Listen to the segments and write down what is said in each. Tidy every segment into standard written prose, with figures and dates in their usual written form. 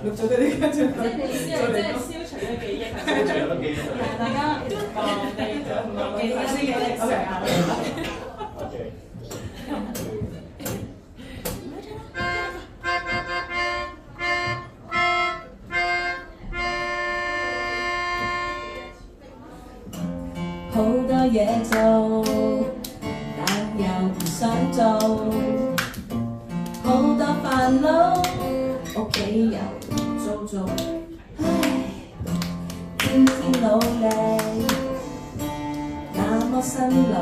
錄咗嗰啲跟住。即係你意思係即係消除咗記憶係咪？消除咗記憶。大家忘記咗記憶先嘅歷史啊。OK。好多嘢做，但又唔想做，好多煩惱，屋企又做做，唉，天天努力，那麼辛勞，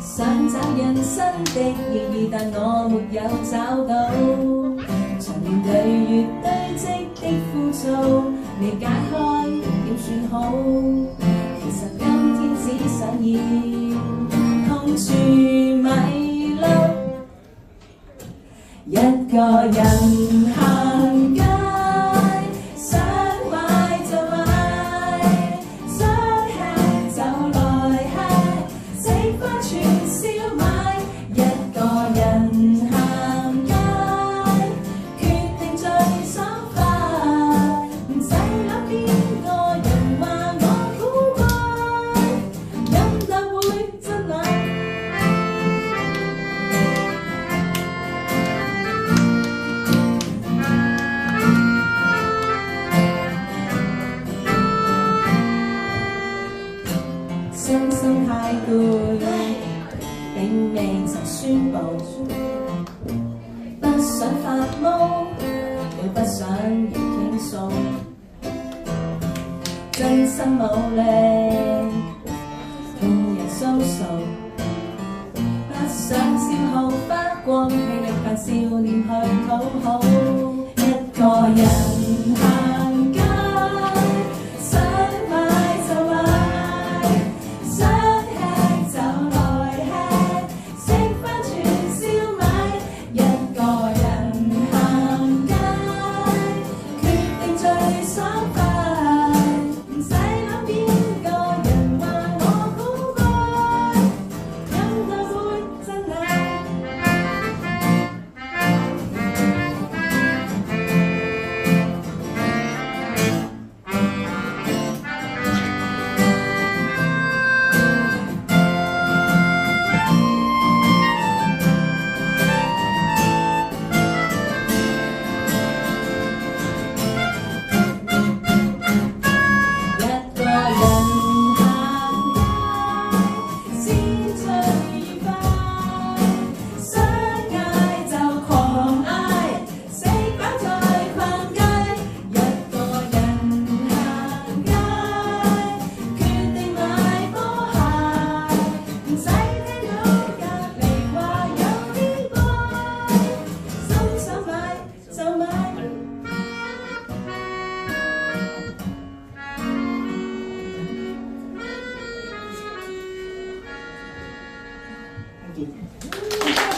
想找人生的意義，但我沒有找到，長年累月堆積的枯燥，未解開點算好？其實今天只想要空處迷路，一個人行街，想買就買，想吃就來吃，食返串燒賣。一個人行街，決定最爽快，唔使諗邊個人話我古怪，飲得會真奶。傷心太攰，並未曾宣佈，不想發夢，又不想要傾訴，真心努力同人訴訴，不想消耗花光氣力扮少年去討好，一個人行街。想買就買，想吃就來吃，食返串燒賣。一個人行街，決定最爽快，唔使諗邊個人話我古怪，飲多杯真奶。一個人行街，先最愉快，想嗌就狂嗌，食飽再逛街。一個人行街，決定買波鞋，唔使聽到隔離話有啲怪，心想買就買。Thank you.